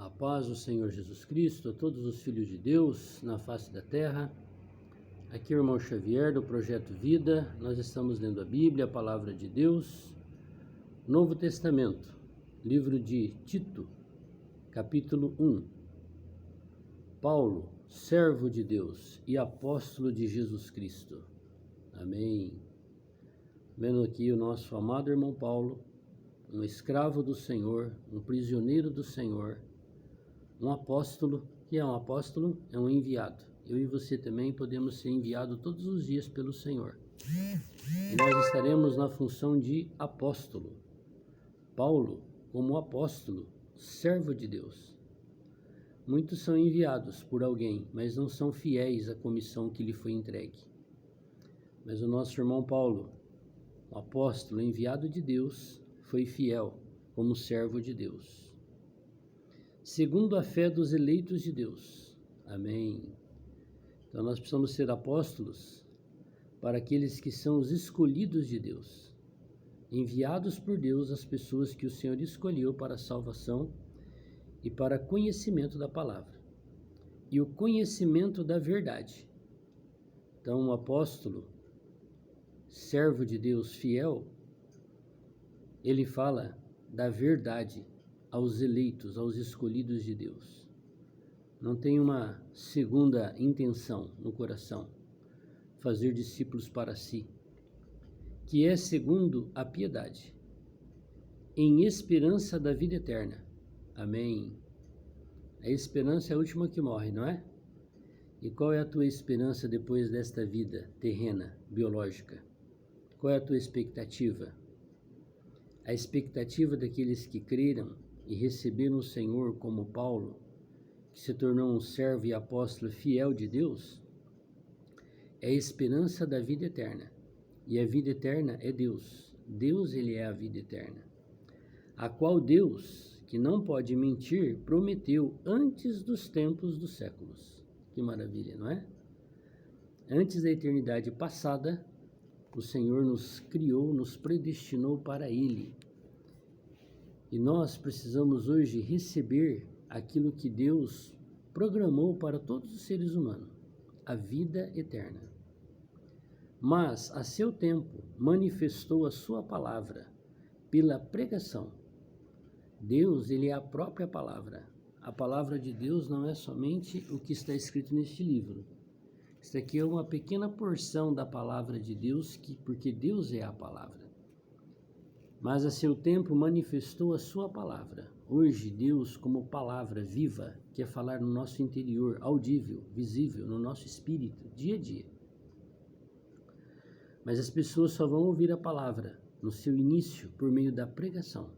A paz do Senhor Jesus Cristo, a todos os filhos de Deus na face da terra. Aqui é o irmão Xavier do Projeto Vida. Nós estamos lendo a Bíblia, a Palavra de Deus, Novo Testamento, livro de Tito, capítulo 1. Paulo, servo de Deus e apóstolo de Jesus Cristo. Amém. Vendo aqui o nosso amado irmão Paulo, um escravo do Senhor, um prisioneiro do Senhor, um apóstolo. Que é um apóstolo? É um enviado. Eu e você também podemos ser enviados todos os dias pelo Senhor. E nós estaremos na função de apóstolo. Paulo, como apóstolo, servo de Deus. Muitos são enviados por alguém, mas não são fiéis à comissão que lhe foi entregue. Mas o nosso irmão Paulo, o apóstolo enviado de Deus, foi fiel como servo de Deus, segundo a fé dos eleitos de Deus. Amém. Então nós precisamos ser apóstolos para aqueles que são os escolhidos de Deus, enviados por Deus às pessoas que o Senhor escolheu para a salvação e para conhecimento da palavra e o conhecimento da verdade. Então um apóstolo, servo de Deus fiel, ele fala da verdade aos eleitos, aos escolhidos de Deus. Não tem uma segunda intenção no coração, fazer discípulos para si, que é segundo a piedade, em esperança da vida eterna. Amém. A esperança é a última que morre, não é? E qual é a tua esperança depois desta vida terrena, biológica? Qual é a tua expectativa? A expectativa daqueles que creram e receberam o Senhor, como Paulo, que se tornou um servo e apóstolo fiel de Deus, é a esperança da vida eterna. E a vida eterna é Deus. Deus, ele é a vida eterna, a qual Deus, que não pode mentir, prometeu antes dos tempos dos séculos. Que maravilha, não é? Antes da eternidade passada, o Senhor nos criou, nos predestinou para Ele. E nós precisamos hoje receber aquilo que Deus programou para todos os seres humanos, a vida eterna. Mas, a seu tempo, manifestou a sua palavra pela pregação. Deus, ele é a própria palavra. A palavra de Deus não é somente o que está escrito neste livro. Isso aqui é uma pequena porção da palavra de Deus, porque Deus é a palavra. Mas a seu tempo manifestou a sua palavra. Hoje Deus, como palavra viva, quer falar no nosso interior, audível, visível, no nosso espírito, dia a dia. Mas as pessoas só vão ouvir a palavra no seu início, por meio da pregação.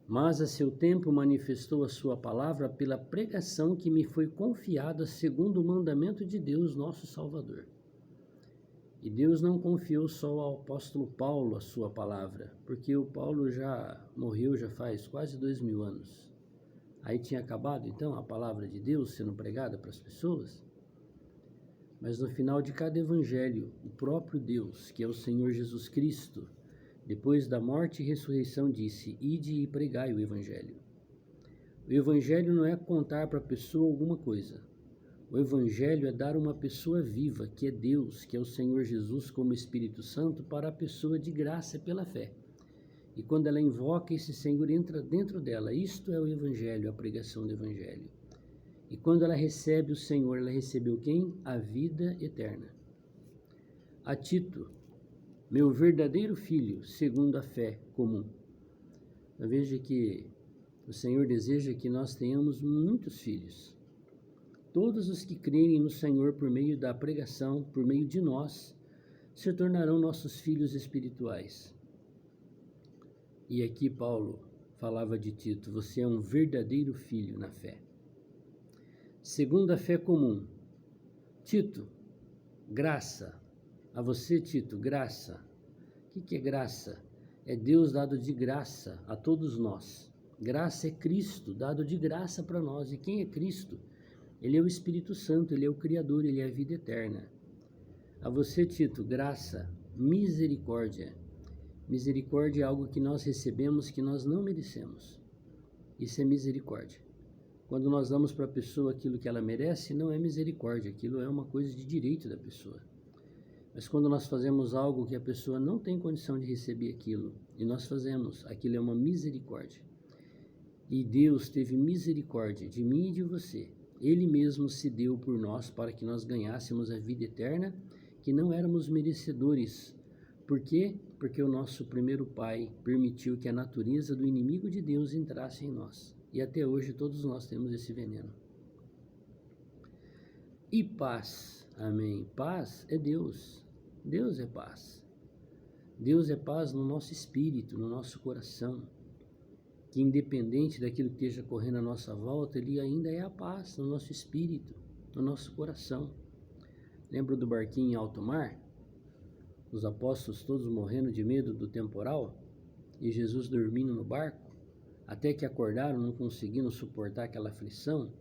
Mas a seu tempo manifestou a sua palavra pela pregação que me foi confiada segundo o mandamento de Deus, nosso Salvador. E Deus não confiou só ao apóstolo Paulo a sua palavra, porque o Paulo já morreu já faz quase 2000 anos. Aí tinha acabado então a palavra de Deus sendo pregada para as pessoas. Mas no final de cada evangelho, o próprio Deus, que é o Senhor Jesus Cristo, depois da morte e ressurreição, disse: ide e pregai o evangelho. O evangelho não é contar para a pessoa alguma coisa. O evangelho é dar uma pessoa viva, que é Deus, que é o Senhor Jesus como Espírito Santo, para a pessoa de graça pela fé. E quando ela invoca, esse Senhor entra dentro dela. Isto é o evangelho, a pregação do evangelho. E quando ela recebe o Senhor, ela recebeu quem? A vida eterna. A Tito, meu verdadeiro filho, segundo a fé comum. Veja que o Senhor deseja que nós tenhamos muitos filhos. Todos os que crerem no Senhor por meio da pregação, por meio de nós, se tornarão nossos filhos espirituais. E aqui Paulo falava de Tito: você é um verdadeiro filho na fé. Segundo a fé comum. Tito, graça. A você, Tito, graça. O que é graça? É Deus dado de graça a todos nós. Graça é Cristo dado de graça para nós. E quem é Cristo? Ele é o Espírito Santo, ele é o Criador, ele é a vida eterna. A você, Tito, graça, misericórdia. Misericórdia é algo que nós recebemos que nós não merecemos. Isso é misericórdia. Quando nós damos para a pessoa aquilo que ela merece, não é misericórdia, aquilo é uma coisa de direito da pessoa. Mas quando nós fazemos algo que a pessoa não tem condição de receber aquilo, e nós fazemos, aquilo é uma misericórdia. E Deus teve misericórdia de mim e de você. Ele mesmo se deu por nós para que nós ganhássemos a vida eterna, que não éramos merecedores. Por quê? Porque o nosso primeiro pai permitiu que a natureza do inimigo de Deus entrasse em nós. E até hoje todos nós temos esse veneno. E paz, amém. Paz é Deus. Deus é paz. Deus é paz no nosso espírito, no nosso coração. Que independente daquilo que esteja correndo à nossa volta, Ele ainda é a paz no nosso espírito, no nosso coração. Lembra do barquinho em alto mar? Os apóstolos todos morrendo de medo do temporal e Jesus dormindo no barco, até que acordaram, não conseguindo suportar aquela aflição,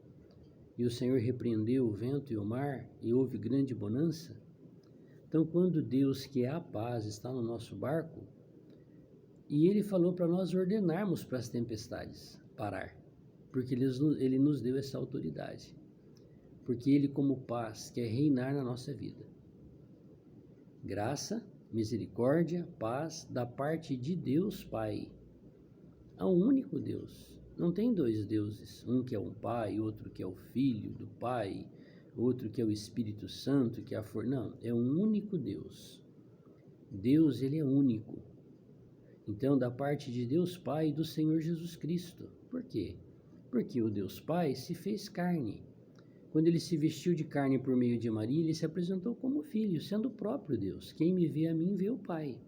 e o Senhor repreendeu o vento e o mar e houve grande bonança. Então, quando Deus, que é a paz, está no nosso barco, e Ele falou para nós ordenarmos para as tempestades parar, porque Ele nos deu essa autoridade, porque Ele, como paz, quer reinar na nossa vida. Graça, misericórdia, paz da parte de Deus Pai. Há um único Deus. Não tem dois deuses, um que é o Pai, outro que é o Filho do Pai, outro que é o Espírito Santo, que é a força. Não, é um único Deus. Deus, Ele é único. Então, da parte de Deus Pai e do Senhor Jesus Cristo. Por quê? Porque o Deus Pai se fez carne. Quando Ele se vestiu de carne por meio de Maria, Ele se apresentou como Filho, sendo o próprio Deus. Quem me vê a mim, vê o Pai.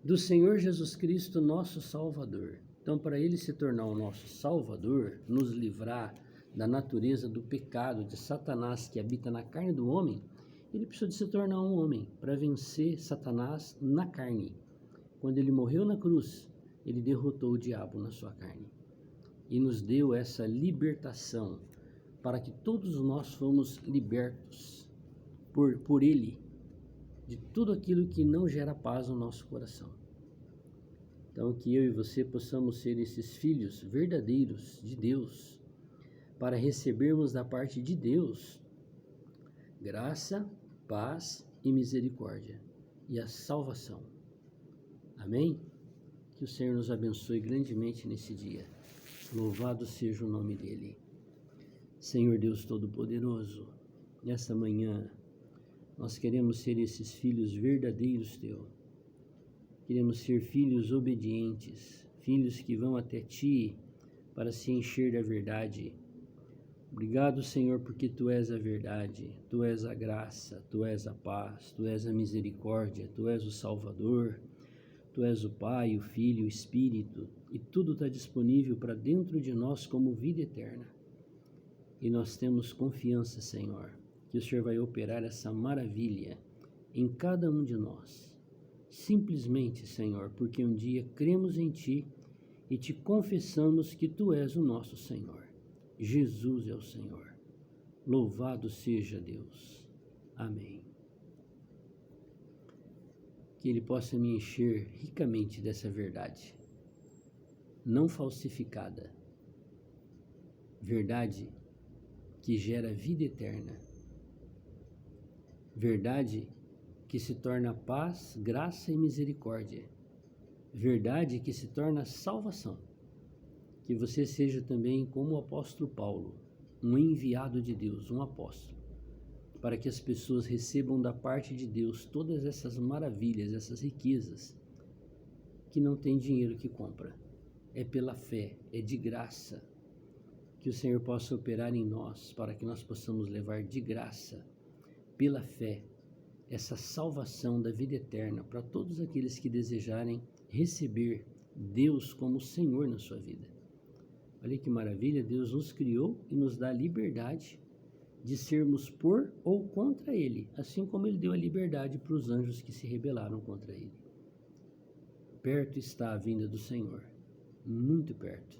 Do Senhor Jesus Cristo, nosso Salvador. Então, para Ele se tornar o nosso Salvador, nos livrar da natureza do pecado, de Satanás que habita na carne do homem, Ele precisou de se tornar um homem para vencer Satanás na carne. Quando Ele morreu na cruz, Ele derrotou o diabo na sua carne e nos deu essa libertação para que todos nós fomos libertos por Ele de tudo aquilo que não gera paz no nosso coração. Então, que eu e você possamos ser esses filhos verdadeiros de Deus, para recebermos da parte de Deus graça, paz e misericórdia e a salvação. Amém? Que o Senhor nos abençoe grandemente nesse dia. Louvado seja o nome dEle. Senhor Deus Todo-Poderoso, nessa manhã nós queremos ser esses filhos verdadeiros Teu. Queremos ser filhos obedientes, filhos que vão até Ti para se encher da verdade. Obrigado, Senhor, porque Tu és a verdade, Tu és a graça, Tu és a paz, Tu és a misericórdia, Tu és o Salvador, Tu és o Pai, o Filho, o Espírito, e tudo está disponível para dentro de nós como vida eterna. E nós temos confiança, Senhor, que o Senhor vai operar essa maravilha em cada um de nós. Simplesmente, Senhor, porque um dia cremos em Ti e Te confessamos que Tu és o nosso Senhor. Jesus é o Senhor. Louvado seja Deus. Amém. Que Ele possa me encher ricamente dessa verdade, não falsificada. Verdade que gera vida eterna. Verdade que se torna paz, graça e misericórdia. Verdade que se torna salvação. Que você seja também como o apóstolo Paulo, um enviado de Deus, um apóstolo, para que as pessoas recebam da parte de Deus todas essas maravilhas, essas riquezas, que não tem dinheiro que compra. É pela fé, é de graça. Que o Senhor possa operar em nós, para que nós possamos levar de graça, pela fé, essa salvação da vida eterna para todos aqueles que desejarem receber Deus como Senhor na sua vida. Olha que maravilha, Deus nos criou e nos dá a liberdade de sermos por ou contra Ele, assim como Ele deu a liberdade para os anjos que se rebelaram contra Ele. Perto está a vinda do Senhor, muito perto.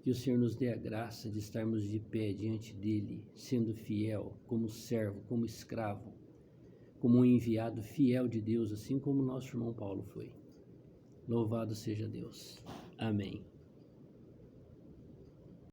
Que o Senhor nos dê a graça de estarmos de pé diante dEle, sendo fiel, como servo, como escravo, como um enviado fiel de Deus, assim como o nosso irmão Paulo foi. Louvado seja Deus. Amém.